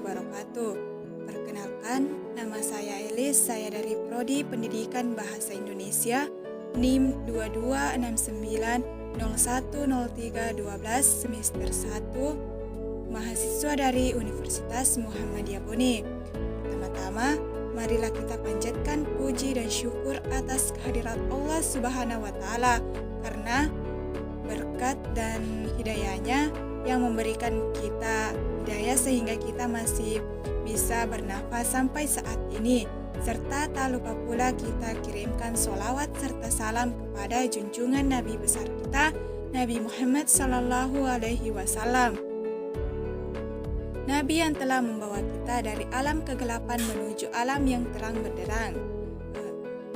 wabarakatuh. Perkenalkan, nama saya Elis, saya dari Prodi Pendidikan Bahasa Indonesia, NIM 2269010312 semester 1, mahasiswa dari Universitas Muhammadiyah Bone. Pertama-tama, marilah kita panjatkan puji dan syukur atas kehadirat Allah Subhanahu wa Ta'ala, karena berkat dan hidayahnya yang memberikan kita hidayah sehingga kita masih bisa bernafas sampai saat ini. Serta tak lupa pula kita kirimkan sholawat serta salam kepada junjungan Nabi besar kita, Nabi Muhammad Sallallahu Alaihi Wasallam. Nabi yang telah membawa kita dari alam kegelapan menuju alam yang terang benderang.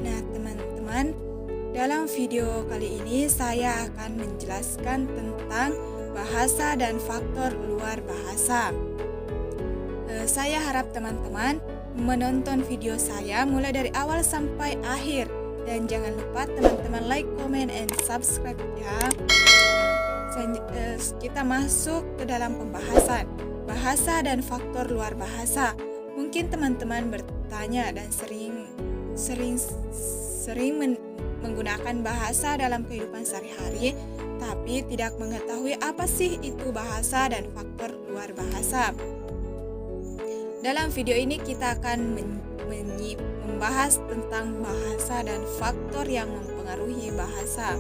Nah teman-teman, dalam video kali ini saya akan menjelaskan tentang bahasa dan faktor luar bahasa. Saya harap teman-teman menonton video saya mulai dari awal sampai akhir. Dan jangan lupa teman-teman like, comment, and subscribe ya. Kita masuk ke dalam pembahasan bahasa dan faktor luar bahasa. Mungkin teman-teman bertanya dan sering menggunakan bahasa dalam kehidupan sehari-hari, tapi tidak mengetahui apa sih itu bahasa dan faktor luar bahasa. Dalam video ini kita akan membahas tentang bahasa dan faktor yang mempengaruhi bahasa.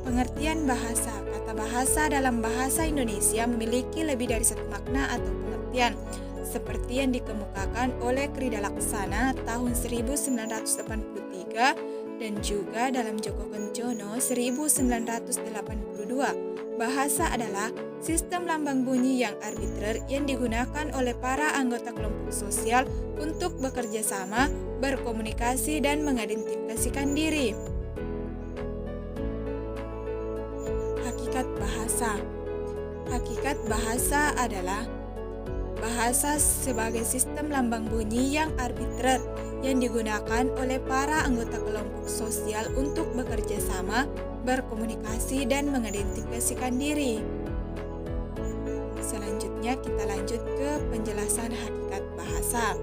Pengertian bahasa. Kata bahasa dalam bahasa Indonesia memiliki lebih dari satu makna atau pengertian, seperti yang dikemukakan oleh Krida Laksana tahun 1983 dan juga dalam Joko Kencono 1982. Bahasa adalah sistem lambang bunyi yang arbitrer yang digunakan oleh para anggota kelompok sosial untuk bekerja sama, berkomunikasi, dan mengidentifikasikan diri. Hakikat bahasa. Hakikat bahasa adalah bahasa sebagai sistem lambang bunyi yang arbitrer yang digunakan oleh para anggota kelompok sosial untuk bekerja sama, berkomunikasi, dan mengidentifikasikan diri. Selanjutnya kita lanjut ke penjelasan hakikat bahasa.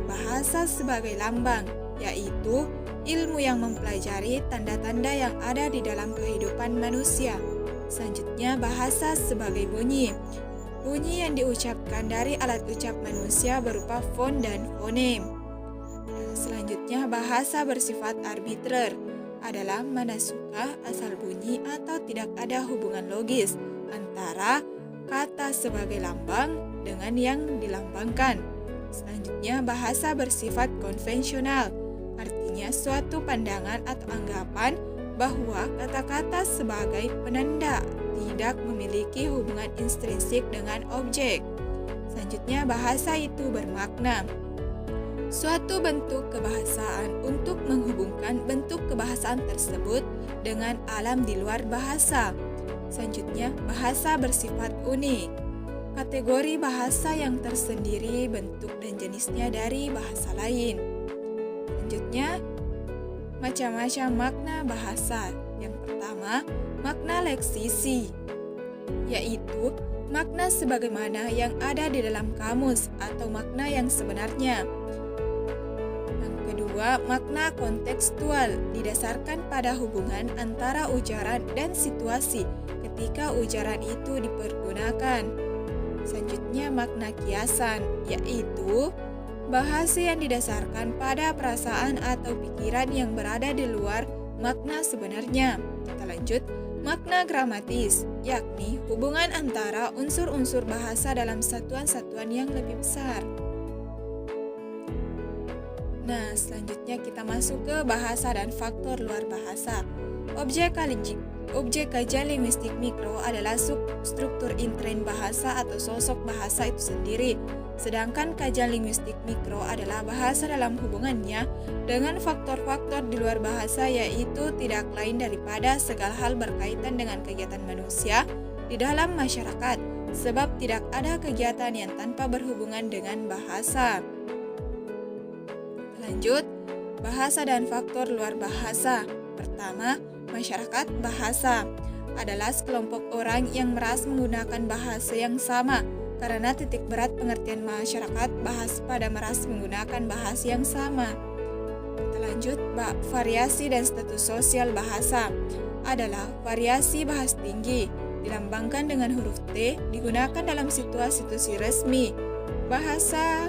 Bahasa sebagai lambang, yaitu ilmu yang mempelajari tanda-tanda yang ada di dalam kehidupan manusia. Selanjutnya bahasa sebagai bunyi. Bunyi yang diucapkan dari alat ucap manusia berupa fon dan fonem. Selanjutnya bahasa bersifat arbitrer adalah mana suka, asal bunyi, atau tidak ada hubungan logis antara kata sebagai lambang dengan yang dilambangkan. Selanjutnya bahasa bersifat konvensional, artinya suatu pandangan atau anggapan bahwa kata-kata sebagai penanda tidak memiliki hubungan intrinsik dengan objek. Selanjutnya bahasa itu bermakna, suatu bentuk kebahasaan untuk menghubungkan bentuk kebahasaan tersebut dengan alam di luar bahasa. Selanjutnya bahasa bersifat unik, kategori bahasa yang tersendiri bentuk dan jenisnya dari bahasa lain. Selanjutnya macam-macam makna bahasa. Yang pertama, makna leksisi, yaitu makna sebagaimana yang ada di dalam kamus atau makna yang sebenarnya. Yang kedua, makna kontekstual, didasarkan pada hubungan antara ujaran dan situasi ketika ujaran itu dipergunakan. Selanjutnya, makna kiasan, yaitu bahasa yang didasarkan pada perasaan atau pikiran yang berada di luar makna sebenarnya. Kita lanjut, makna gramatis, yakni hubungan antara unsur-unsur bahasa dalam satuan-satuan yang lebih besar. Nah, selanjutnya kita masuk ke bahasa dan faktor luar bahasa. Objek kajian linguistik mikro adalah struktur intern bahasa atau sosok bahasa itu sendiri. Sedangkan kajian linguistik mikro adalah bahasa dalam hubungannya dengan faktor-faktor di luar bahasa, yaitu tidak lain daripada segala hal berkaitan dengan kegiatan manusia di dalam masyarakat, sebab tidak ada kegiatan yang tanpa berhubungan dengan bahasa. Lanjut, bahasa dan faktor luar bahasa. Pertama, masyarakat bahasa adalah sekelompok orang yang merasa menggunakan bahasa yang sama karena titik berat pengertian masyarakat bahasa pada merasa menggunakan bahasa yang sama. Kita lanjut, variasi dan status sosial bahasa adalah variasi bahasa tinggi, dilambangkan dengan huruf T, digunakan dalam situasi resmi. Bahasa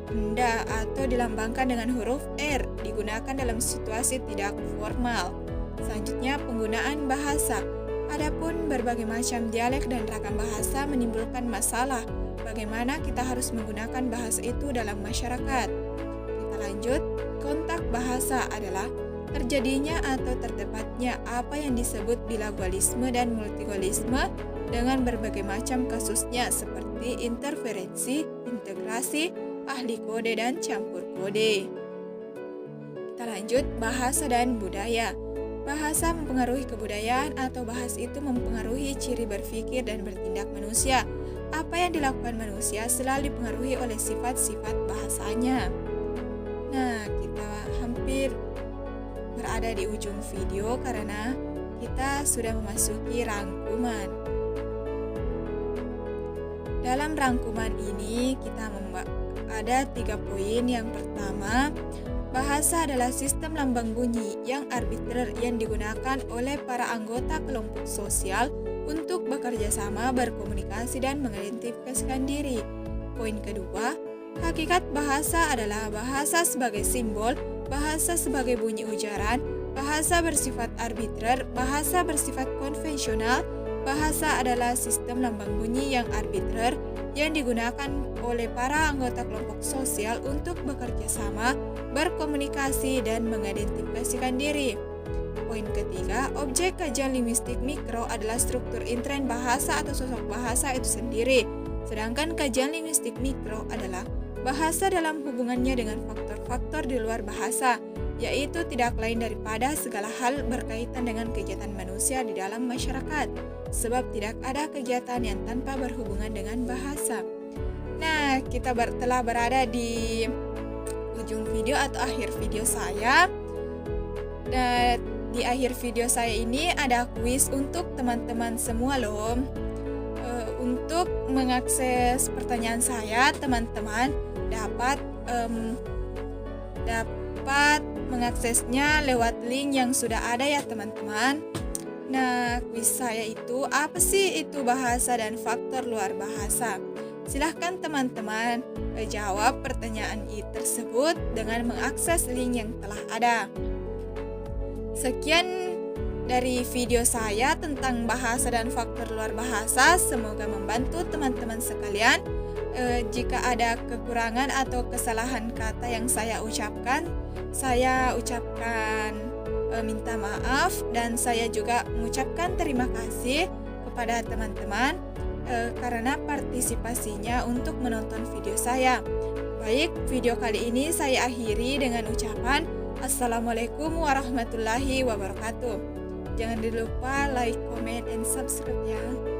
rendah atau dilambangkan dengan huruf R, digunakan dalam situasi tidak formal. Selanjutnya, penggunaan bahasa. Adapun berbagai macam dialek dan ragam bahasa menimbulkan masalah. Bagaimana kita harus menggunakan bahasa itu dalam masyarakat? Kita lanjut, kontak bahasa adalah terjadinya atau tertepatnya apa yang disebut bilingualisme dan multilingualisme dengan berbagai macam kasusnya seperti interferensi, integrasi, ahli kode, dan campur kode. Kita lanjut, bahasa dan budaya. Bahasa mempengaruhi kebudayaan atau bahasa itu mempengaruhi ciri berpikir dan bertindak manusia. Apa yang dilakukan manusia selalu dipengaruhi oleh sifat-sifat bahasanya. Nah, kita hampir berada di ujung video karena kita sudah memasuki rangkuman. Dalam rangkuman ini kita ada 3 poin. Yang pertama, bahasa adalah sistem lambang bunyi yang arbitrer yang digunakan oleh para anggota kelompok sosial untuk bekerja sama, berkomunikasi, dan mengidentifikasikan diri. Poin kedua, hakikat bahasa adalah bahasa sebagai simbol, bahasa sebagai bunyi ujaran, bahasa bersifat arbitrer, bahasa bersifat konvensional. Bahasa adalah sistem lambang bunyi yang arbitrer yang digunakan oleh para anggota kelompok sosial untuk bekerja sama, berkomunikasi, dan mengidentifikasikan diri. Poin ketiga, objek kajian linguistik mikro adalah struktur intern bahasa atau sosok bahasa itu sendiri. Sedangkan kajian linguistik mikro adalah bahasa dalam hubungannya dengan faktor-faktor di luar bahasa, yaitu tidak lain daripada segala hal berkaitan dengan kegiatan manusia di dalam masyarakat, sebab tidak ada kegiatan yang tanpa berhubungan dengan bahasa. Nah, kita telah berada di ujung video atau akhir video saya. Dan di akhir video saya ini ada kuis untuk teman-teman semua loh. Untuk mengakses pertanyaan saya, teman-teman dapat mengaksesnya lewat link yang sudah ada ya teman-teman. Nah, kuis saya itu apa sih itu bahasa dan faktor luar bahasa? Silahkan teman-teman jawab pertanyaan tersebut dengan mengakses link yang telah ada. Sekian dari video saya tentang bahasa dan faktor luar bahasa. Semoga membantu teman-teman sekalian. Jika ada kekurangan atau kesalahan kata yang saya ucapkan minta maaf, dan saya juga mengucapkan terima kasih kepada teman-teman karena partisipasinya untuk menonton video saya. Baik, video kali ini saya akhiri dengan ucapan Assalamualaikum warahmatullahi wabarakatuh. Jangan lupa like, comment, and subscribe ya.